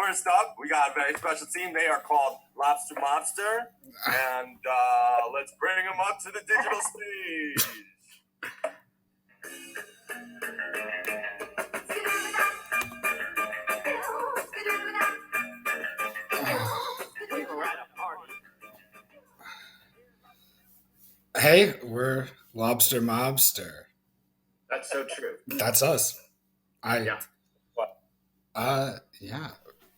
first up, we got a very special team. They are called Mobster, and let's bring them up to the digital stage. Hey, we're Mobster. That's so true. That's us. Yeah. Yeah.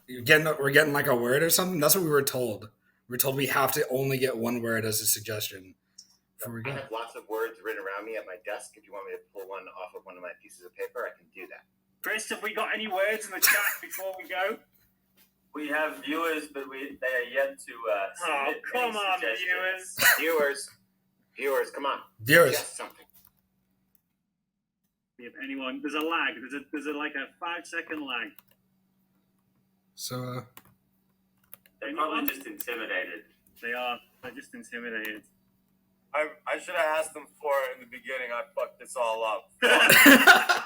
We're getting like a word or something. That's what we were told. We're told we have to only get one word as a suggestion. I have lots of words written around me at my desk. If you want me to pull one off of one of my pieces of paper, I can do that. Chris, have we got any words in the chat before we go? We have viewers, but they are yet to submit come any on, suggestions. Viewers, come on. Viewers. Suggest something. If anyone, there's a lag. There's like a 5-second lag. So, They're probably just intimidated. They are. They're just intimidated. I should have asked them for it in the beginning. I fucked this all up. I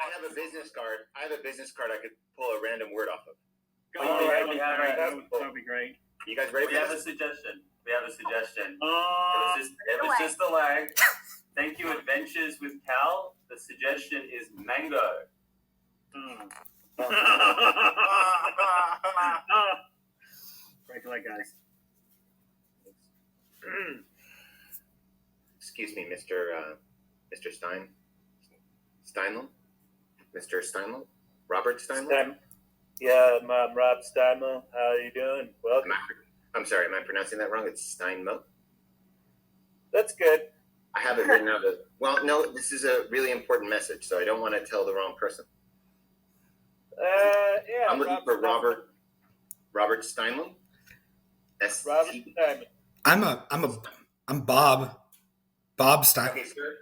have a business card. I have a business card I could pull a random word off of. That'd be great. You guys ready We for have a this? suggestion. It Oh, was just a lag. Thank you, Adventures with Cal. The suggestion is mango. break a leg, guys. Excuse me, Mr. Steinle? Mr. Steinle? Robert Steinle? Yeah, I'm Rob Steinle. How are you doing? Welcome. I'm sorry, am I pronouncing that wrong? It's Steinmo? That's good. I have it written out. Well, no, this is a really important message, so I don't want to tell the wrong person. Yeah. I'm looking for Robert Steinle. Robert Steinle. I'm Bob. Bob Stein. Okay, sir.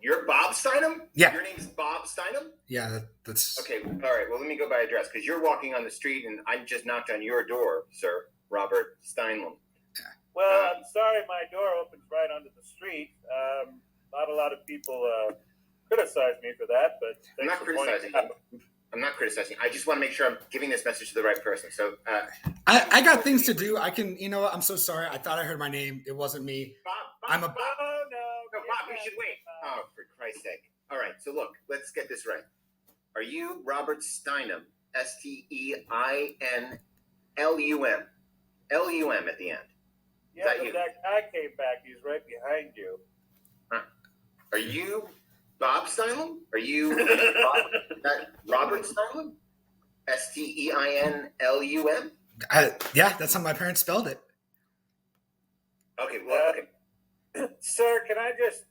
You're Bob Steinem? Yeah. Your name's Bob Steinem? Yeah, that's... Okay, all right. Well, let me go by address, because you're walking on the street, and I just knocked on your door, sir, Robert Steinle. Well, I'm sorry my door opens right onto the street. Not a lot of people criticize me for that, but I'm not criticizing you. I'm not criticizing. I just want to make sure I'm giving this message to the right person. So I got things to do. I can, what? I'm so sorry. I thought I heard my name. It wasn't me. Bob. I'm a... No, Bob, you should wait. Oh, for Christ's sake. All right, so look, let's get this right. Are you Robert Steinem, Steinlum? Lum at the end. Yeah, but that guy came back. He's right behind you. Are you Bob Steinlum? Are you Robert Steinlum? Steinlum? Yeah, that's how my parents spelled it. Okay, well, okay. Sir, can I just,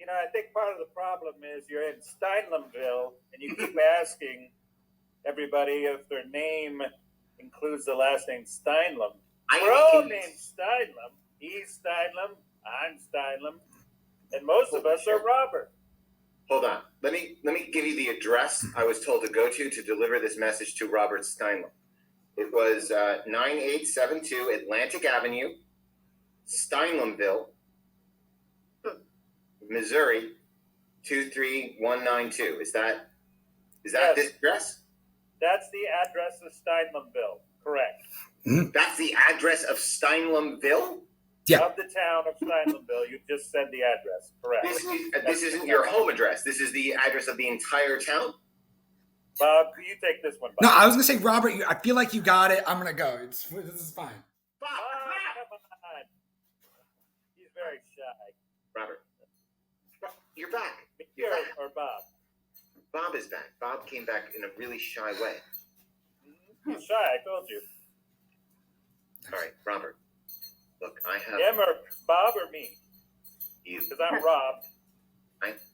I think part of the problem is you're in Steinlemville, and you keep asking everybody if their name includes the last name Steinlum. We're all named Steinlum. He's Steinlum, I'm Steinlum, and most of us are Robert. Hold on. Let me give you the address I was told to go to deliver this message to Robert Steinlum. It was 9872 Atlantic Avenue, Steinlemville, Missouri, 23192. Is that Yes. this address? That's the address of Steinlemville. Correct. That's the address of Steinlemville? Yeah. Of the town of Steinlemville. You just said the address. Correct. This isn't your home address. This is the address of the entire town? Bob, you take this one, Bob. No, I was going to say, Robert, I feel like you got it. I'm going to go. This is fine. Bob, come on. He's very shy. Robert, you're back. You're or Bob? Bob is back. Bob came back in a really shy way. He's shy, I told you. All right, Robert. Look, I have... Him or Bob or me? You. Because I'm Rob.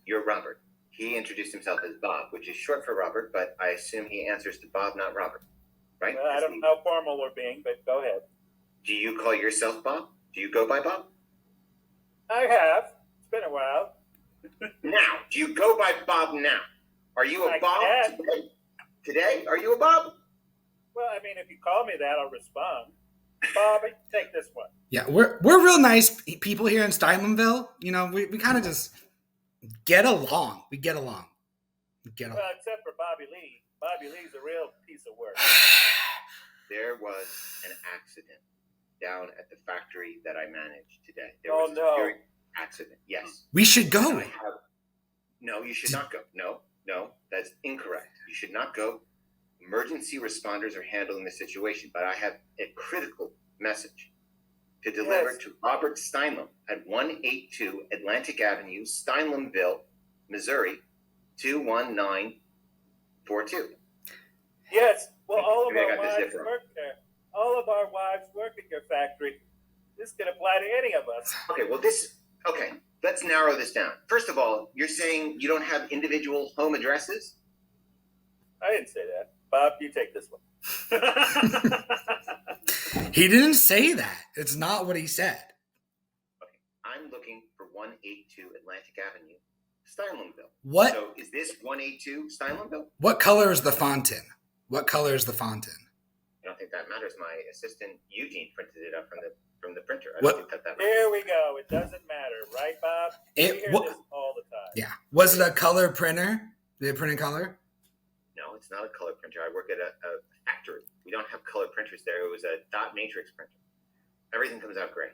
You're Robert. He introduced himself as Bob, which is short for Robert, but I assume he answers to Bob, not Robert. Right? Well, I don't know how formal we're being, but go ahead. Do you call yourself Bob? Do you go by Bob? I have. It's been a while. Now, do you go by Bob now? Are you a Bob today? Today? Are you a Bob? Well, I mean, if you call me that, I'll respond. Bob, take this one. Yeah, we're real nice people here in Steinlemville. We kind of just get along. We get along. Well, except for Bobby Lee. Bobby He's a real piece of work. There was an accident down at the factory that I managed today. There Oh, was no. a serious accident. Yes. We should go. No, you should not go. No, that's incorrect. You should not go. Emergency responders are handling the situation, but I have a critical message to deliver Yes. to Robert Steinlam at 182 Atlantic Avenue, Steinlamville, Missouri, 21942. Yes. Well, all of Maybe I our got this wives different. work there. All of our wives work at your factory. This can apply to any of us. Okay, let's narrow this down. First of all, you're saying you don't have individual home addresses? I didn't say that. Bob, you take this one. He didn't say that. It's not what he said. Okay, I'm looking for 182 Atlantic Avenue, Steinlamville. What? So is this 182 Steinlamville? What color is the fountain? What color is the fountain? I don't think that matters. My assistant Eugene printed it up from the printer. I What- don't think that matters. Here we go. It doesn't matter, right, Bob? We hear What? this all the time. Yeah. Was it a color printer? Did it print in color? No, it's not a color printer. I work at a factory. We don't have color printers there. It was a dot matrix printer. Everything comes out gray.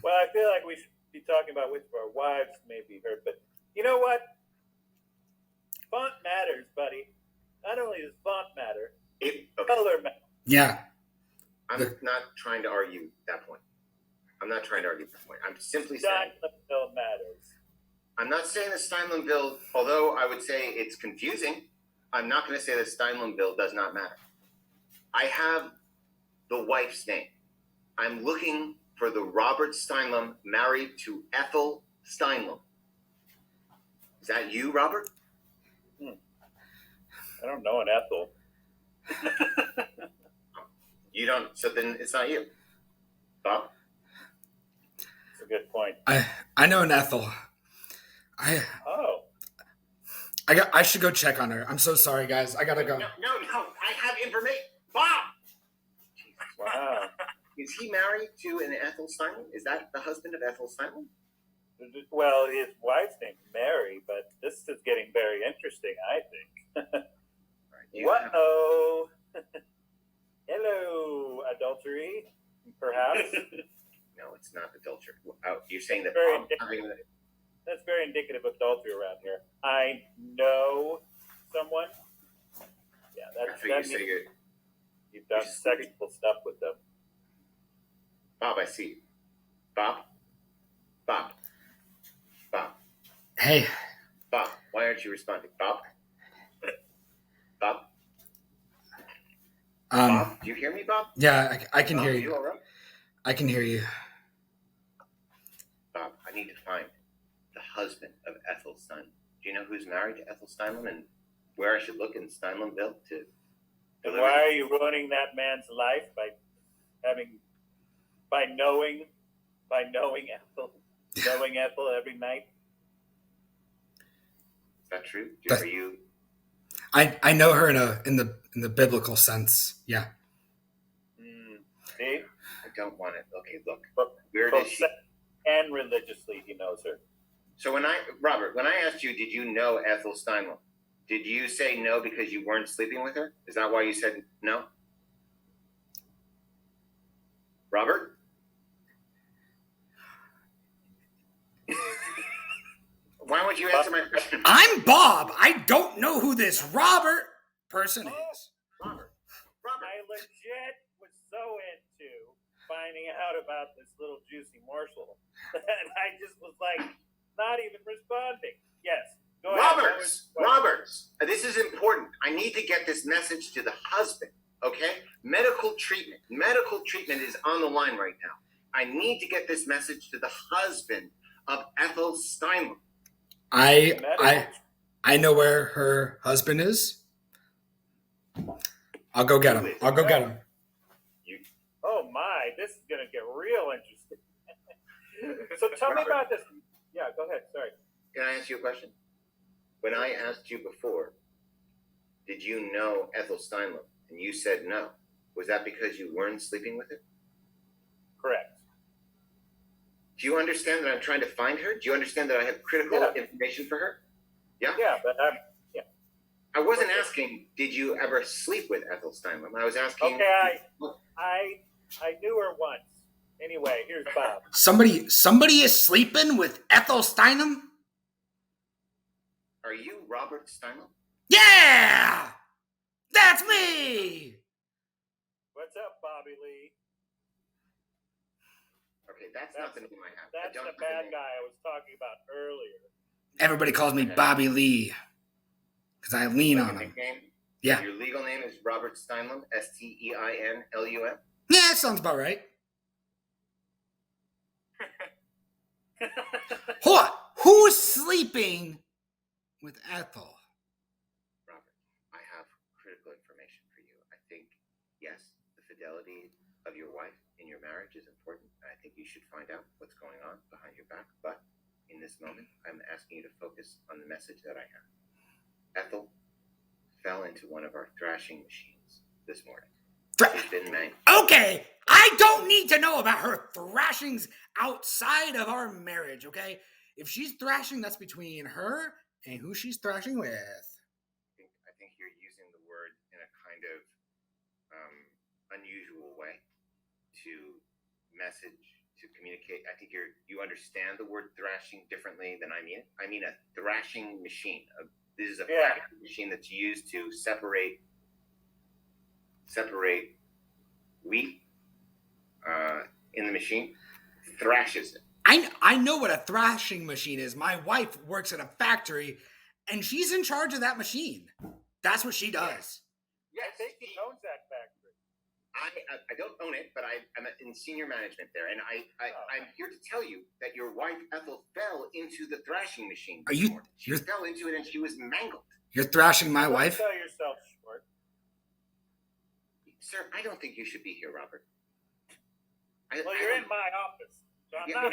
Well, I feel like we should be talking about which of our wives may be hurt, but you know what? Font matters, buddy. Not only does font matter, Okay. color matters. Yeah. I'm not trying to argue that point. I'm simply saying Steinlamville matters. I'm not saying that Steinlamville, although I would say it's confusing, I'm not going to say that Steinlamville does not matter. I have the wife's name. I'm looking for the Robert Steinlam married to Ethel Steinlam. Is that you, Robert? I don't know an Ethel. You don't, so then it's not you. Bob? That's a good point. I know an Ethel. Oh, I should go check on her. I'm so sorry, guys. I gotta go. No, I have information. Bob! wow. Is he married to an Ethel Steinlam? Is that the husband of Ethel Steinlam? Well, his wife's name's Mary, but this is getting very interesting, I think. All right, you What? have- Oh. Hello, adultery, perhaps. No, it's not adultery. You're saying that Very Bob having the- That's very indicative of adultery around here. I know someone. Yeah, that's what that you say. means you've done sexual stuff with them. Bob, I see you. Bob? Hey. Bob, why aren't you responding? Bob? Bob, do you hear me, Bob? Yeah, I can Bob, hear are you. all right? I can hear you. Bob, I need to find the husband of Ethel Steinlam. Do you know who's married to Ethel Steinlam and where I should look in Steinlamville to And deliver? why are you ruining that man's life by knowing Ethel every night? Is that true? That- Are you? I know her in the biblical sense. Yeah. See? I don't want it. Okay, look. But Where both does she? sex and religiously, he knows her. So Robert, when I asked you, did you know Ethel Steinlam? Did you say no because you weren't sleeping with her? Is that why you said no? Robert? Why won't you answer my question? I'm Bob. I don't know who this Robert person is. Robert. I legit was so into finding out about this little juicy morsel that I just was like, not even responding. Yes. Go ahead. Roberts, this is important. I need to get this message to the husband, okay? Medical treatment is on the line right now. I need to get this message to the husband of Ethel Steinlam. I know where her husband is. I'll go get him. Oh my, this is gonna get real interesting. So tell me about this. Yeah, go ahead. Sorry. Can I ask you a question? When I asked you before, did you know Ethel Steinlam? And you said no. Was that because you weren't sleeping with her? Correct. Do you understand that I'm trying to find her? Do you understand that I have critical information for her? Yeah? Yeah, but yeah. I wasn't asking, did you ever sleep with Ethel Steinlam? I was asking. Okay, I knew her once. Anyway, here's Bob. Somebody is sleeping with Ethel Steinlam? Are you Robert Steinlam? Yeah! That's me! What's up, Bobby Lee? Okay, that's not the name I have. That's the bad guy I was talking about earlier. Everybody calls me Bobby Lee. Because I lean on him. Nickname? Yeah. Your legal name is Robert Steinlam, Steinlum. Yeah, that sounds about right. Hold on. Who's sleeping with Ethel? Robert, I have critical information for you. I think, yes, the fidelity of your wife in your marriage is important. I think you should find out what's going on behind your back. But in this moment, I'm asking you to focus on the message that I have. Ethel fell into one of our thrashing machines this morning. She's been mangled. Okay, I don't need to know about her thrashings outside of our marriage, okay? If she's thrashing, that's between her and who she's thrashing with. I think you're using the word in a kind of unusual way to message, to communicate. I think you understand the word thrashing differently than I mean it. I mean a thrashing machine. This is a thrashing machine that's used to separate wheat in the machine, thrashes it. I know what a thrashing machine is. My wife works at a factory, and she's in charge of that machine. That's what she does. Yes, I think he owns that factory. I don't own it, but I'm in senior management there, and I'm here to tell you that your wife Ethel fell into the thrashing machine. She fell into it and she was mangled. You're thrashing my Don't wife? sell yourself short. Sir, I don't think you should be here, Robert. Well, you're in my office, so I'm not.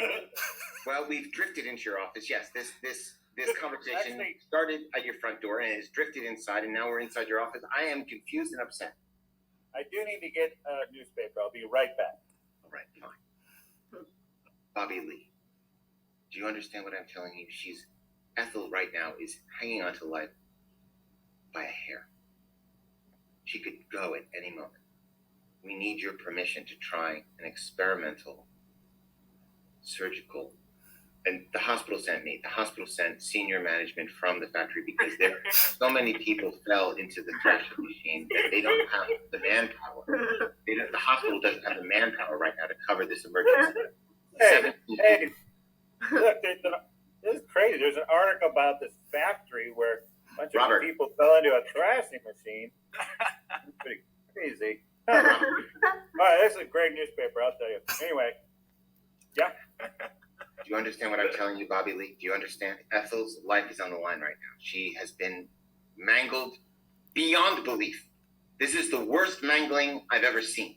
Well, we've drifted into your office. Yes, this conversation started at your front door and has drifted inside, and now we're inside your office. I am confused and upset. I do need to get a newspaper. I'll be right back. All right, fine. Bobby Lee, do you understand what I'm telling you? Ethel right now is hanging on to life by a hair. She could go at any moment. We need your permission to try an experimental surgical. And the hospital sent me. The hospital sent senior management from the factory because so many people fell into the thrashing machine that they don't have the manpower. The hospital doesn't have the manpower right now to cover this emergency. Hey, look, this is crazy. There's an article about this factory where a bunch of people fell into a thrashing machine. It's pretty crazy. All right, this is a great newspaper, I'll tell you. Anyway, yeah. Do you understand what I'm telling you, Bobby Lee? Do you understand? Ethel's life is on the line right now. She has been mangled beyond belief. This is the worst mangling I've ever seen.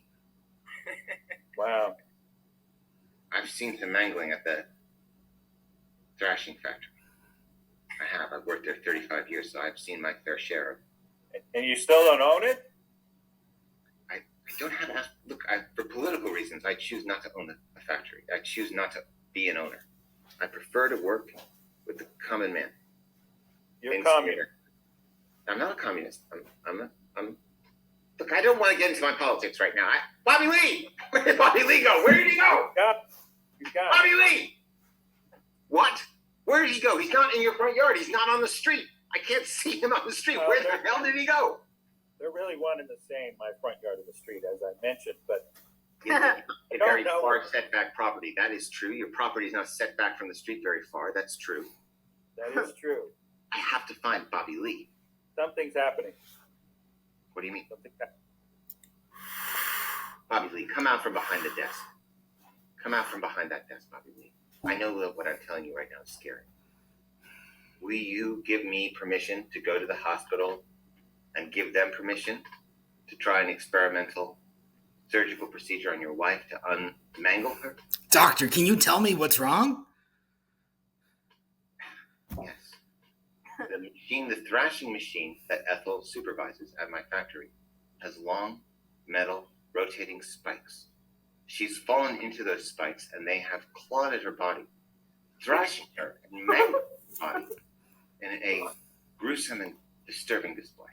Wow. I've seen some mangling at the thrashing factory. I have. I've worked there 35 years, so I've seen my fair share of it. And you still don't own it? I don't have to. Look, for political reasons, I choose not to own a factory. I choose not to be an owner. I prefer to work with the common man. You're a communist. I'm not a communist. Look, I don't want to get into my politics right now. Bobby Lee! Where did Bobby Lee go? Where did he go? You got Bobby Lee! What? Where did he go? He's not in your front yard. He's not on the street. I can't see him on the street. Where the hell did he go? They're really one and the same, my front yard and the street, as I mentioned, but A very far setback property. That is true. Your property is not set back from the street very far. That's true. that is true. I have to find Bobby Lee. Something's happening. What do you mean? Something's happening. Bobby Lee, come out from behind the desk. Come out from behind that desk, Bobby Lee. I know that what I'm telling you right now is scary. Will you give me permission to go to the hospital and give them permission to try an experimental surgical procedure on your wife to unmangle her? Doctor, can you tell me what's wrong? Yes. The machine, the thrashing machine that Ethel supervises at my factory, has long, metal, rotating spikes. She's fallen into those spikes and they have clawed at her body, thrashing her and mangling her body in a gruesome and disturbing display.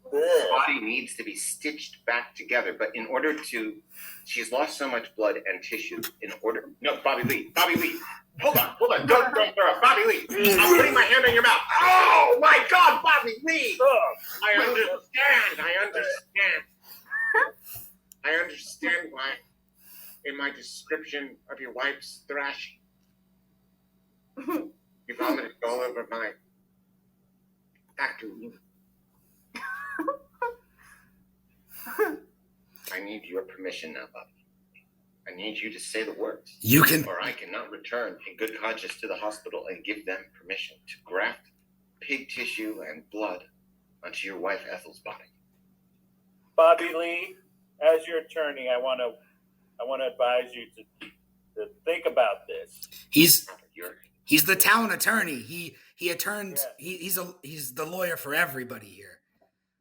Ugh. The body needs to be stitched back together, but in order to, she's lost so much blood and tissue. No, Bobby Lee, hold on, don't throw up, Bobby Lee. I'm putting my hand on your mouth. Oh my God, Bobby Lee! I understand why, in my description of your wife's thrashing, you vomited all over my factory. I need your permission now, Bobby. I need you to say the words. You can. Or I cannot return in good conscience to the hospital and give them permission to graft pig tissue and blood onto your wife Ethel's body. Bobby Lee, as your attorney, I want to advise you to think about this. He's the town attorney. He attorneys. Yeah. He's the lawyer for everybody here.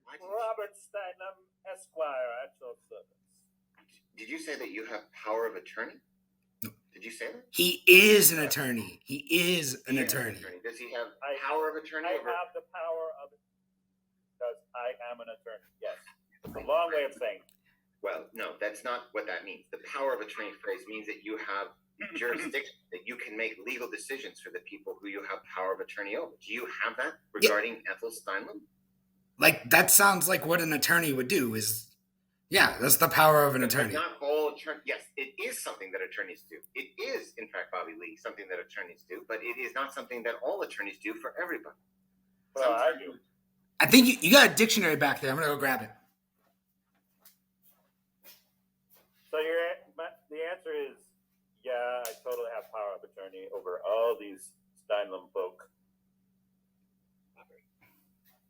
Robert Steinlam, Esquire, at your service. Did you say that you have power of attorney? No. Did you say that? He is an attorney. He is an attorney. Does he have power of attorney? I have the power of it because I am an attorney. Yes. It's a long way of saying. Well, no, that's not what that means. The power of attorney phrase means that you have jurisdiction, that you can make legal decisions for the people who you have power of attorney over. Do you have that regarding Ethel Steinlam? Like, that sounds like what an attorney would do is, that's the power of an attorney. Not all attorneys. Yes, it is something that attorneys do. It is, in fact, Bobby Lee, something that attorneys do, but it is not something that all attorneys do for everybody. Well, I do. I think you got a dictionary back there. I'm going to go grab it. So the answer is, I totally have power of attorney over all these Steinlam folk.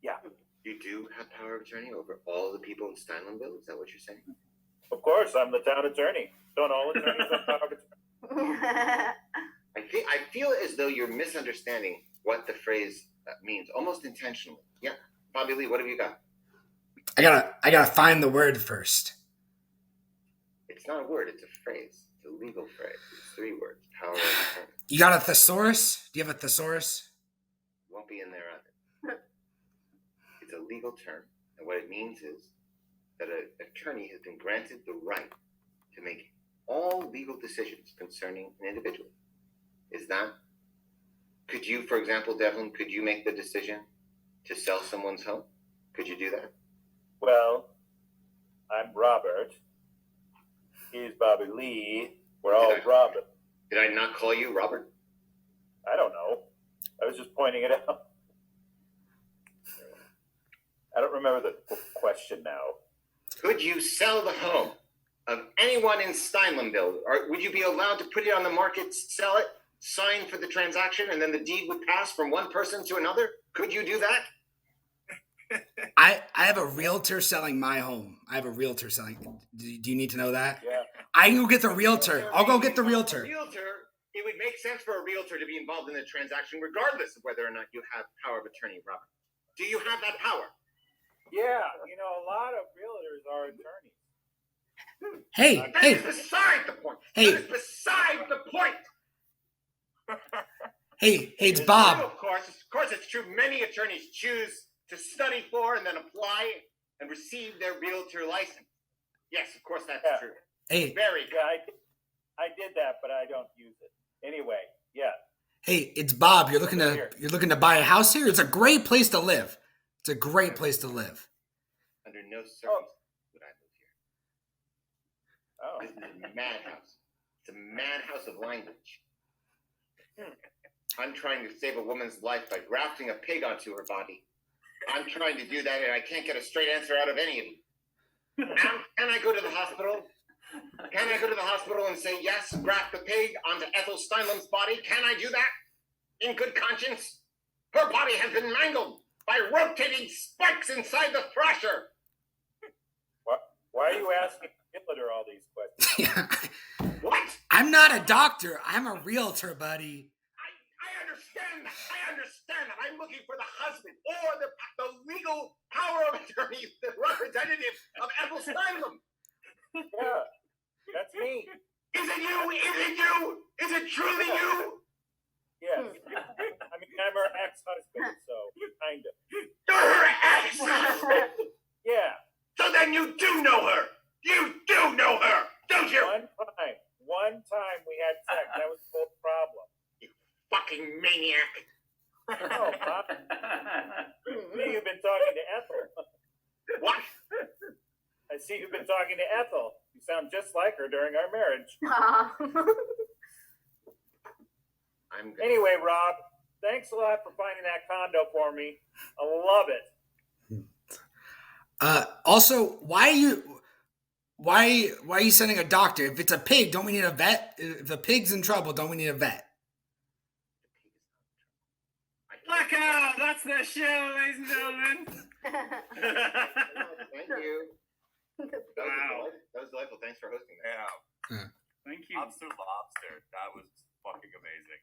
Yeah. You do have power of attorney over all the people in Steinlamville? Is that what you're saying? Of course, I'm the town attorney. Don't all attorneys have power of attorney? I feel as though you're misunderstanding what the phrase means, almost intentionally. Yeah. Bobby Lee, what have you got? I gotta find the word first. It's not a word, it's a phrase. It's a legal phrase. It's 3 words. Power of attorney. You got a thesaurus? Do you have a thesaurus? Won't be in there either. It's a legal term, and what it means is that an attorney has been granted the right to make all legal decisions concerning an individual. Could you, for example, Devlyn, could you make the decision to sell someone's home? Could you do that? Well, I'm Robert. He's Bobby Lee. We're all Robert. Did I not call you Robert? I don't know. I was just pointing it out. I don't remember the question now. Could you sell the home of anyone in Steinlamville? Or would you be allowed to put it on the market, sell it, sign for the transaction, and then the deed would pass from one person to another? Could you do that? I have a realtor selling my home. I have a realtor selling. Do you need to know that? Yeah. I can go get the realtor. I'll go get the realtor. It would make sense for a realtor to be involved in the transaction regardless of whether or not you have power of attorney, Robert. Do you have that power? Yeah, a lot of realtors are attorneys. Hey. That is beside the point. Hey. That is beside the point. Hey, it's Bob. True, of course, it's true. Many attorneys choose to study for and then apply and receive their realtor license. Yes, of course, that's true. Hey. Very good. Yeah, I did that, but I don't use it. Anyway, yeah. Hey, it's Bob. You're looking to buy a house here? It's a great place to live. It's a great place to live. Under no circumstances would I live here. Oh. This is a madhouse. It's a madhouse of language. I'm trying to save a woman's life by grafting a pig onto her body. I'm trying to do that, and I can't get a straight answer out of any of you. Can I go to the hospital? Can I go to the hospital and say, yes, graft the pig onto Ethel Steinlam's body? Can I do that? In good conscience? Her body has been mangled by rotating spikes inside the thrasher. Why are you asking Hitler all these questions? What? I'm not a doctor. I'm a realtor, buddy. I understand that. I understand that. I'm looking for the husband or the legal power of attorney, the representative of Ethel Steinlam. Yeah, that's me. Is it you? Is it you? Is it truly you? Yes. I mean, I'm her ex-husband, so kind of. You're her been talking to Ethel. You sound just like her during our marriage. Anyway, Rob, thanks a lot for finding that condo for me. I love it. Also, why are you sending a doctor? If it's a pig, don't we need a vet? If the pig's in trouble, don't we need a vet? Blackout! That's the show, ladies and gentlemen. Thank you. Wow. That was delightful. Thanks for hosting that. Yeah. Thank you. Mobster Lobster. That was fucking amazing.